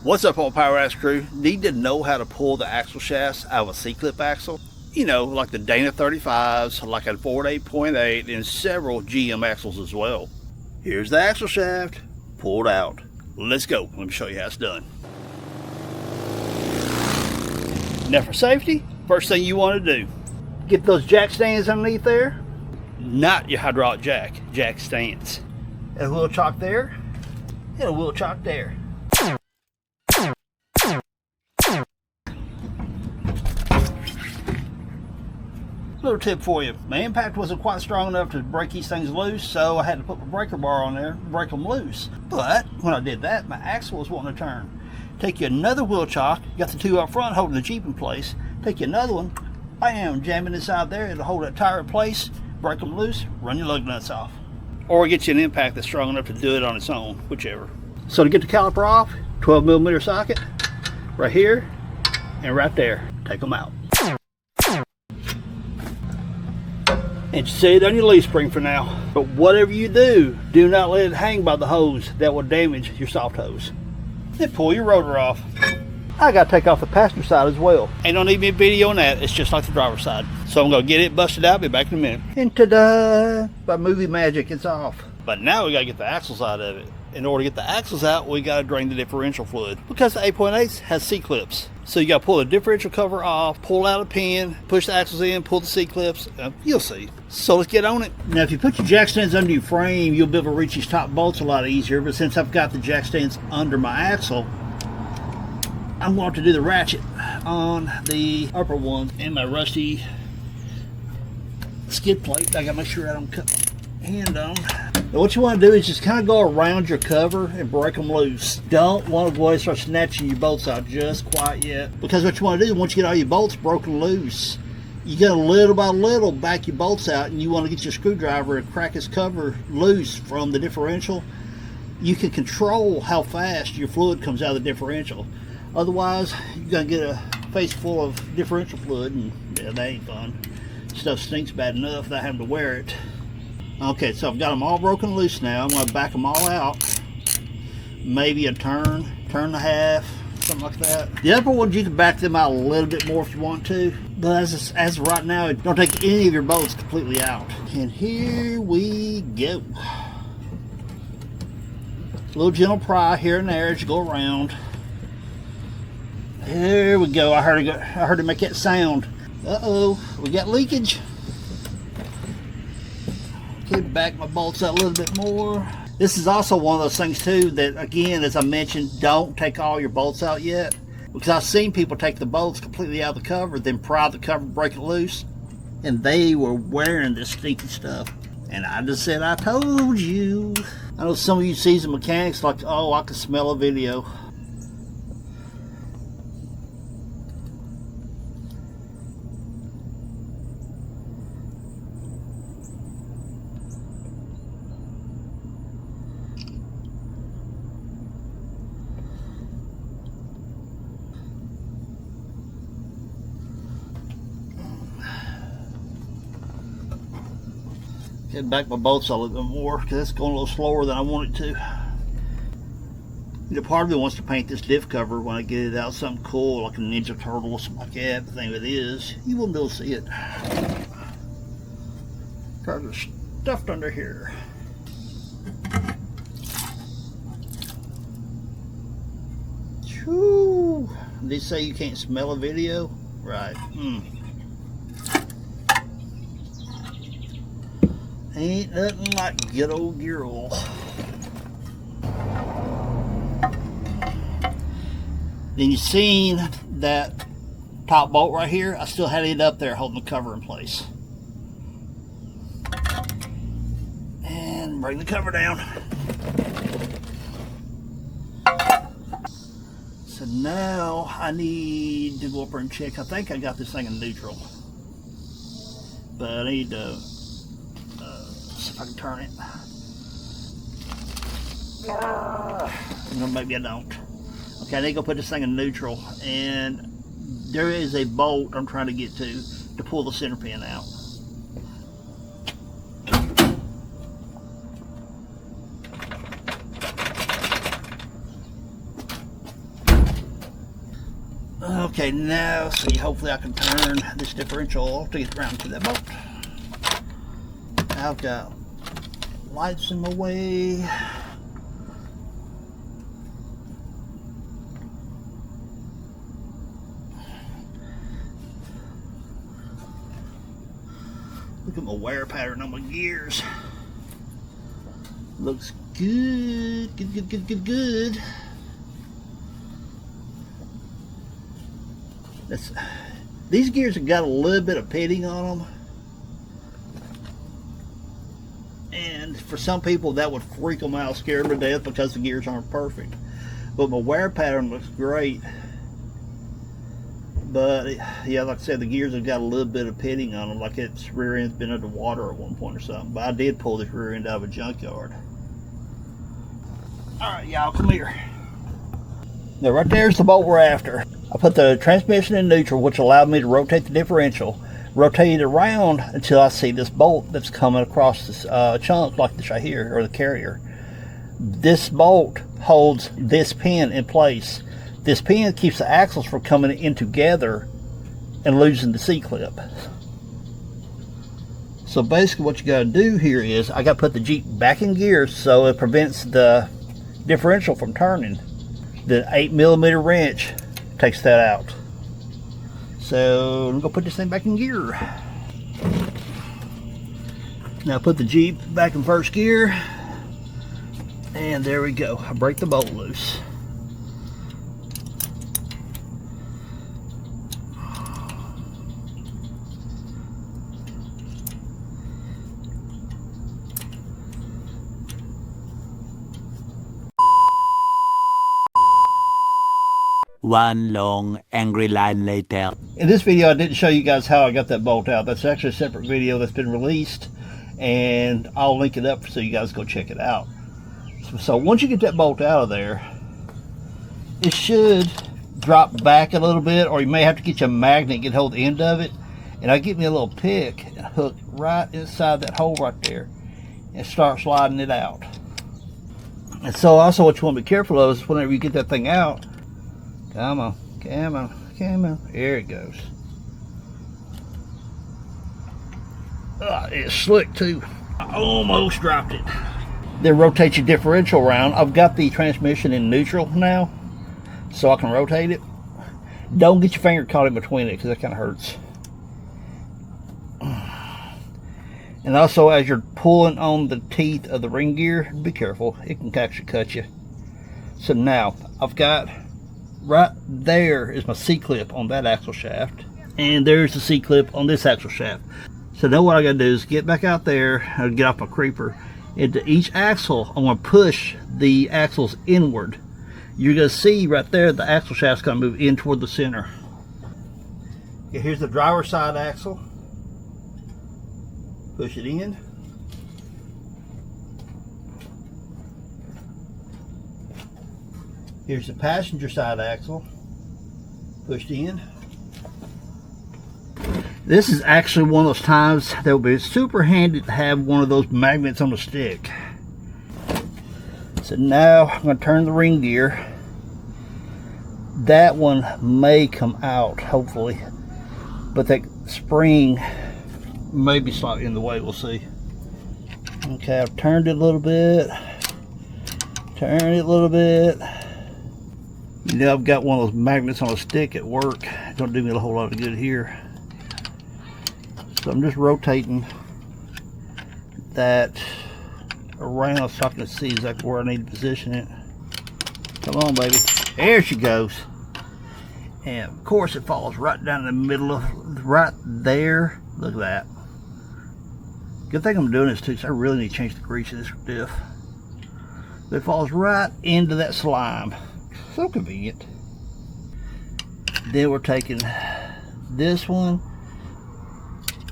What's up, all Power Ass crew? Need to know how to pull the axle shafts out of a C-clip axle? You know, like the Dana 35s, like a Ford 8.8, and several GM axles as well. Here's the axle shaft, pulled out. Let's go, let me show you how it's done. Now for safety, first thing you want to do, get those jack stands underneath there. Not your hydraulic jack stands. And a wheel chock there, and a wheel chock there. Little tip for you, my impact wasn't quite strong enough to break these things loose, so I had to put my breaker bar on there to break them loose. But when I did that, my axle was wanting to turn. Take you another wheel chock, you got the two up front holding the Jeep in place, take you another one, bam, jam it inside there, it'll hold that tire in place, break them loose, run your lug nuts off. Or get you an impact that's strong enough to do it on its own, whichever. So to get the caliper off, 12mm socket, right here, and right there, take them out. And set it on your leaf spring for now. But whatever you do, do not let it hang by the hose. That will damage your soft hose. Then pull your rotor off. I gotta take off the passenger side as well. Ain't no need me a video on that, it's just like the driver's side. So I'm gonna get it busted out, be back in a minute. And ta-da! By movie magic, it's off. But now we gotta get the axles out of it. In order to get the axles out, we gotta drain the differential fluid. Because the 8.8 has C-clips. So you gotta pull the differential cover off, pull out a pin, push the axles in, pull the C-clips, you'll see. So let's get on it. Now if you put your jack stands under your frame, you'll be able to reach these top bolts a lot easier, but since I've got the jack stands under my axle, I'm going to do the ratchet on the upper one and my rusty skid plate. I gotta make sure I don't cut my hand on. Now what you want to do is just kind of go around your cover and break them loose. Don't want to go ahead and start snatching your bolts out just quite yet. Because what you want to do, once you get all your bolts broken loose, you got to little by little back your bolts out, and you want to get your screwdriver and crack this cover loose from the differential. You can control how fast your fluid comes out of the differential. Otherwise, you're going to get a face full of differential fluid, and yeah, that ain't fun. Stuff stinks bad enough without having to wear it. Okay, so I've got them all broken loose now. I'm going to back them all out. Maybe a turn and a half, something like that. The upper ones, you can back them out a little bit more if you want to. But as of right now, don't take any of your bolts completely out. And here we go. A little gentle pry here and there as you go around. There we go. I heard it make that sound. Uh-oh, we got leakage. Okay, back my bolts out a little bit more. This is also one of those things too that, again, as I mentioned, don't take all your bolts out yet. Because I've seen people take the bolts completely out of the cover, then pry the cover, break it loose, and they were wearing this stinky stuff. And I just said, I told you. I know some of you seasoned mechanics like, oh, I can smell a video. Get back my bolts a little bit more because it's going a little slower than I want it to. You know, part of me wants to paint this diff cover when I get it out something cool like a Ninja Turtle or something like that. The thing of it is, you won't be able to see it. Cars are stuffed under here. Whew. They say you can't smell a video? Right. Ain't nothing like good old gear oil. Then you seen that top bolt right here? I still had it up there holding the cover in place. And bring the cover down. So now I need to go up there and check. I think I got this thing in neutral. But I need to see if I can turn it. No, maybe I don't. Okay, I need to go put this thing in neutral, and there is a bolt I'm trying to get to pull the center pin out. Okay, now see, hopefully I can turn this differential to get around to that bolt. I've got lights in my way. Look at my wear pattern on my gears. Looks good, good. These gears have got a little bit of pitting on them. And for some people that would freak them out, scare them to death because the gears aren't perfect. But my wear pattern looks great. But yeah, like I said, the gears have got a little bit of pitting on them, like its rear end's been underwater at one point or something. But I did pull this rear end out of a junkyard. Alright, y'all, come here. Now right there's the bolt we're after. I put the transmission in neutral, which allowed me to rotate the differential, rotate it around until I see this bolt that's coming across this chunk like this right here, or the carrier. This bolt holds this pin in place. This pin keeps the axles from coming in together and losing the C-clip. So basically what you got to do here is, I got to put the Jeep back in gear so it prevents the differential from turning. The 8mm wrench takes that out. So I'm gonna put this thing back in gear. Now put the Jeep back in first gear, and there we go. I break the bolt loose. One long angry line later. In this video I didn't show you guys how I got that bolt out. That's actually a separate video that's been released, and I'll link it up so you guys go check it out. So once you get that bolt out of there, it should drop back a little bit, or you may have to get your magnet and get hold of the end of it. And I get me a little pick and hook right inside that hole right there and start sliding it out. And so also what you want to be careful of is whenever you get that thing out, come on, come on, come on. There it goes. It's slick too. I almost dropped it. Then rotate your differential around. I've got the transmission in neutral now, so I can rotate it. Don't get your finger caught in between it because that kind of hurts. And also, as you're pulling on the teeth of the ring gear, be careful. It can actually cut you. So now, I've got, right there is my C-clip on that axle shaft, and there's the C-clip on this axle shaft. So now what I gotta do is get back out there and get off my creeper. Into each axle, I'm gonna push the axles inward. You're gonna see right there the axle shaft's gonna move in toward the center. Okay, here's the driver's side axle. Push it in. Here's the passenger side axle. Pushed in. This is actually one of those times that would be super handy to have one of those magnets on the stick. So now I'm going to turn the ring gear. That one may come out, hopefully, but that spring may be slightly in the way. We'll see. Okay, I've turned it a little bit. Turn it a little bit. You know, I've got one of those magnets on a stick at work. It don't do me a whole lot of good here. So I'm just rotating that around so I can see exactly where I need to position it. Come on, baby. There she goes. And of course it falls right down in the middle of, right there. Look at that. Good thing I'm doing this too, because I really need to change the grease in this diff. But it falls right into that slime. So convenient. Then we're taking this one.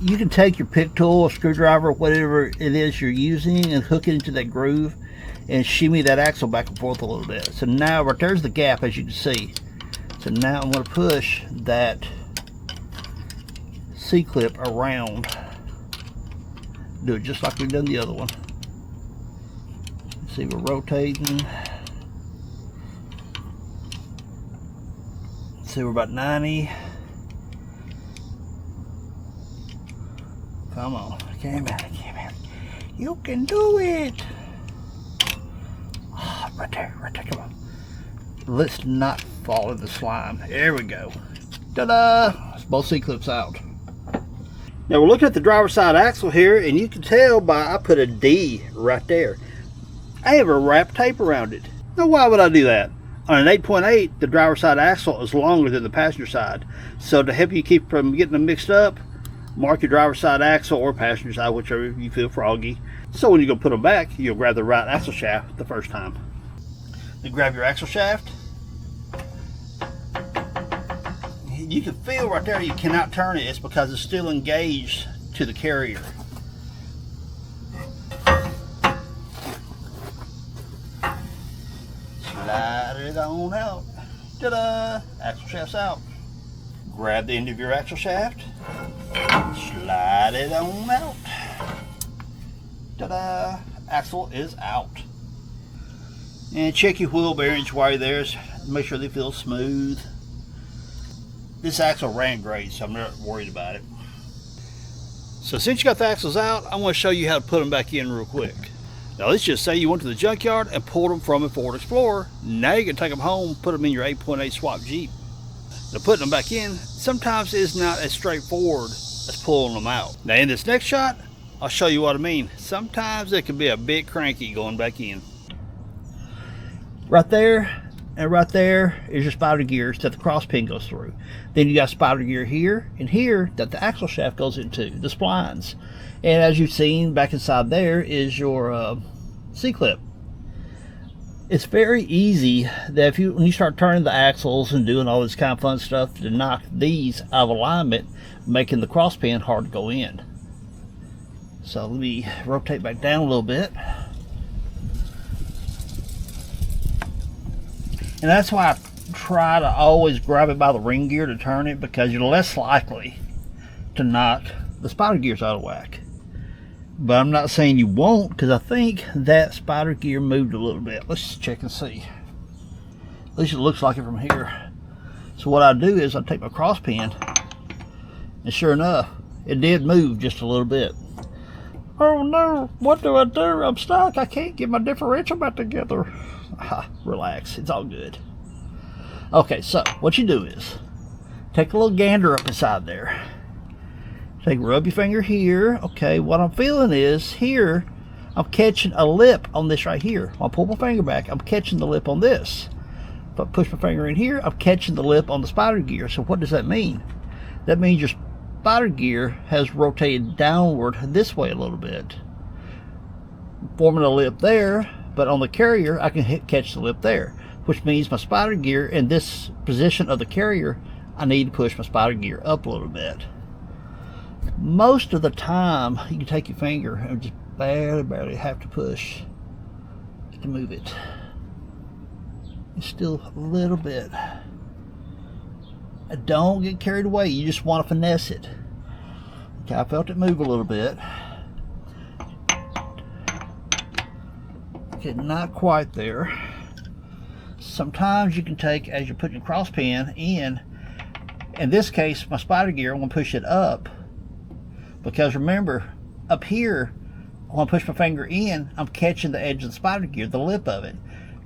You can take your pick tool or screwdriver, whatever it is you're using, and hook it into that groove and shimmy that axle back and forth a little bit. So now right there's the gap, as you can see. So now I'm going to push that C-clip around. Do it just like we've done the other one. See, we're rotating. See, we're about 90. Come on, come on. You can do it. Oh, right there, come on. Let's not fall in the slime. There we go. Ta-da! Both C-clips out. Now we're looking at the driver's side axle here, and you can tell by I put a D right there. I have a wrap tape around it. Now why would I do that? On an 8.8, the driver's side axle is longer than the passenger side. So to help you keep from getting them mixed up, mark your driver's side axle or passenger side, whichever you feel froggy. So when you go put them back, you'll grab the right axle shaft the first time. Then grab your axle shaft. You can feel right there you cannot turn it. It's because it's still engaged to the carrier. Slide it on out. Ta-da! Axle shaft's out. Grab the end of your axle shaft. Slide it on out. Ta-da! Axle is out. And check your wheel bearings while you're there. Make sure they feel smooth. This axle ran great, so I'm not worried about it. So since you got the axles out, I want to show you how to put them back in real quick. Now let's just say you went to the junkyard and pulled them from a Ford Explorer. Now you can take them home, put them in your 8.8 swap Jeep. Now putting them back in sometimes is not as straightforward as pulling them out. Now in this next shot, I'll show you what I mean. Sometimes it can be a bit cranky going back in. Right there and right there is your spider gears that the cross pin goes through. Then you got spider gear here and here that the axle shaft goes into, the splines. And as you've seen, back inside there is your C-clip. It's very easy that when you start turning the axles and doing all this kind of fun stuff to knock these out of alignment, making the cross pin hard to go in. So let me rotate back down a little bit. And that's why I try to always grab it by the ring gear to turn it, because you're less likely to knock the spider gears out of whack. But I'm not saying you won't, because I think that spider gear moved a little bit. Let's check and see. At least it looks like it from here. So what I do is I take my cross pin, and sure enough, it did move just a little bit. Oh no, what do I do? I'm stuck. I can't get my differential back together. Relax, it's all good. Okay, so what you do is take a little gander up inside there. Rub your finger here. Okay, what I'm feeling is here, I'm catching a lip on this right here. I'll pull my finger back, I'm catching the lip on this. If I push my finger in here, I'm catching the lip on the spider gear. So what does that mean? That means your spider gear has rotated downward this way a little bit, forming a lip there. But on the carrier, I can catch the lip there, which means my spider gear in this position of the carrier, I need to push my spider gear up a little bit. Most of the time, you can take your finger and just barely have to push to move it. It's still a little bit. Don't get carried away. You just want to finesse it. Okay, I felt it move a little bit. Okay, not quite there. Sometimes you can take, as you're putting your cross pin in this case, my spider gear, I'm going to push it up. Because remember, up here, when I push my finger in, I'm catching the edge of the spider gear, the lip of it.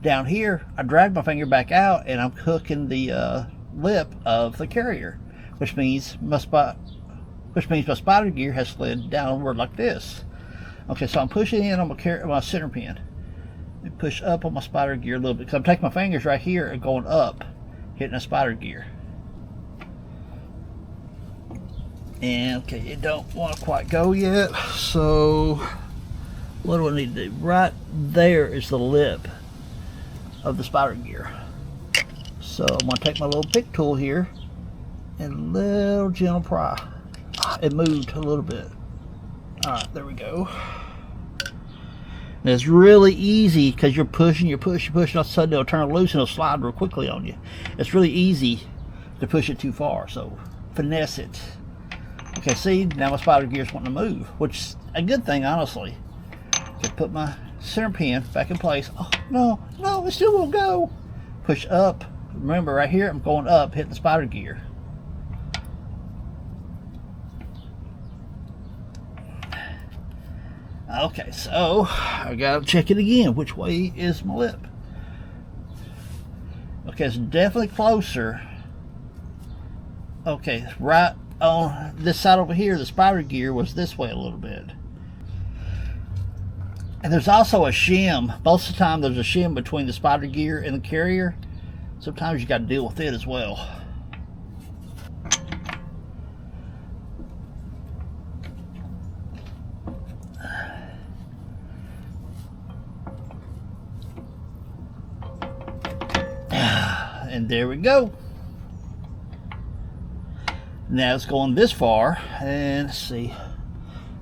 Down here, I drag my finger back out and I'm hooking the lip of the carrier, which means my spider gear has slid downward like this. Okay, so I'm pushing in on my center pin. And push up on my spider gear a little bit, because I'm taking my fingers right here and going up, hitting a spider gear. And okay, it don't want to quite go yet, so what do I need to do? Right there is the lip of the spider gear. So I'm going to take my little pick tool here and a little gentle pry. It moved a little bit. Alright, there we go. And it's really easy because you're pushing, all of a sudden it'll turn loose and it'll slide real quickly on you. It's really easy to push it too far, so finesse it. Okay, see, now my spider gear's wanting to move, which is a good thing, honestly. Okay, put my center pin back in place. Oh, no, it still won't go. Push up Remember, right here, I'm going up, hitting the spider gear. Okay, so I gotta check it again. Which way is my lip? Okay, it's definitely closer. Okay, right on this side over here, the spider gear was this way a little bit. And there's also a shim. Most of the time there's a shim between the spider gear and the carrier. Sometimes you got to deal with it as well. And there we go. Now it's going this far, and let's see,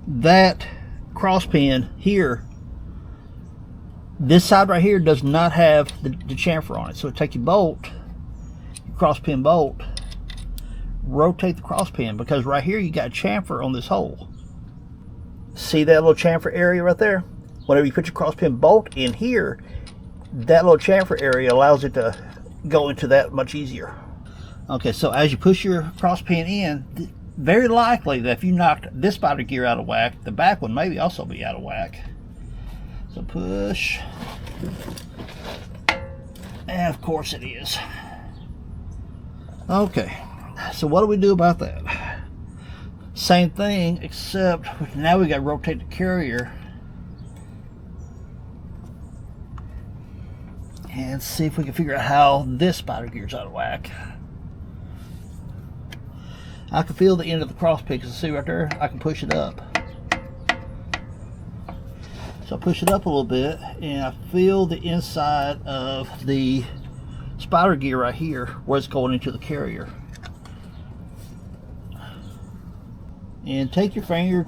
that cross pin here, this side right here does not have the chamfer on it. So take your bolt, your cross pin bolt, rotate the cross pin, because right here you got a chamfer on this hole. See that little chamfer area right there? Whenever you put your cross pin bolt in here, that little chamfer area allows it to go into that much easier. Okay, so as you push your cross pin in, very likely that if you knocked this spider gear out of whack, the back one maybe also be out of whack. So push, and of course it is. Okay, so what do we do about that? Same thing, except now we got to rotate the carrier and see if we can figure out how this spider gear's out of whack. I can feel the end of the cross pin, because see right there, I can push it up. So I push it up a little bit, and I feel the inside of the spider gear right here, where it's going into the carrier. And take your finger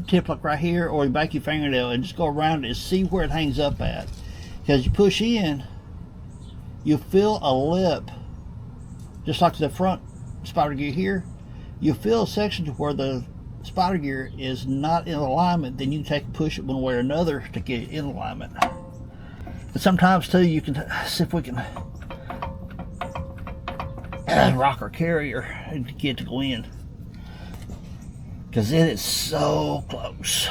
tip like right here, or back your fingernail, and just go around it and see where it hangs up at. Because you push in, you feel a lip, just like the front spider gear here. You feel a section where the spider gear is not in alignment, then you can take and push it one way or another to get it in alignment. And sometimes too, you can see if we can rock our carrier and get it to go in, because it is so close.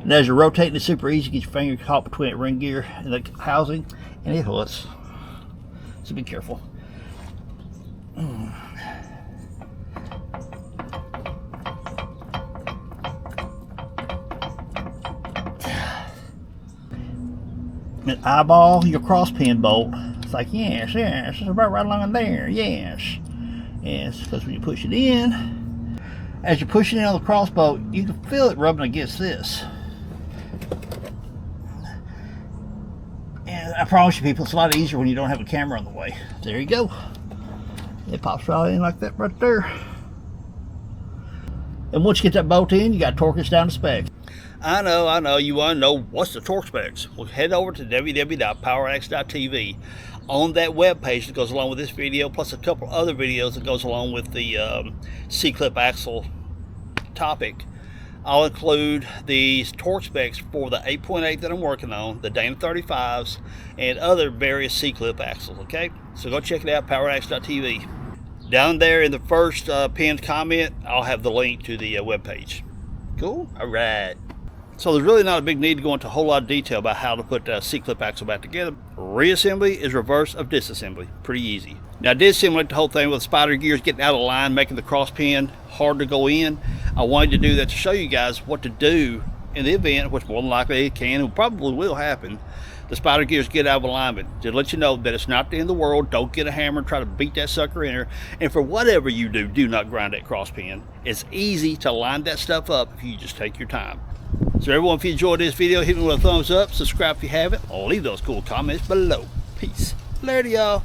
And as you're rotating, it's super easy to get your finger caught between that ring gear and the housing, and it hurts. So be careful. And eyeball your cross pin bolt. It's like, yes, it's about right along in there, yes. Yes, because when you push it in, as you're pushing it on the cross bolt, you can feel it rubbing against this. And I promise you people, it's a lot easier when you don't have a camera on the way. There you go. It pops right in like that right there. And once you get that bolt in, you got to torque this down to spec. I know, you want to know what's the torque specs. Well, head over to www.powerax.tv. On that web page that goes along with this video, plus a couple other videos that goes along with the C-clip axle topic, I'll include the torque specs for the 8.8 that I'm working on, the Dana 35s, and other various C-clip axles, okay? So go check it out, powerax.tv. Down there in the first pinned comment, I'll have the link to the web page. Cool? All right. So there's really not a big need to go into a whole lot of detail about how to put a C-clip axle back together. Reassembly is reverse of disassembly. Pretty easy. Now I did simulate the whole thing with spider gears getting out of line, making the cross pin hard to go in. I wanted to do that to show you guys what to do in the event, which more than likely it can and probably will happen, the spider gears get out of alignment. To let you know that it's not the end of the world. Don't get a hammer and try to beat that sucker in there. And for whatever you do, do not grind that cross pin. It's easy to line that stuff up if you just take your time. So everyone, if you enjoyed this video, hit me with a thumbs up, subscribe if you haven't, leave those cool comments below. Peace. Later, y'all.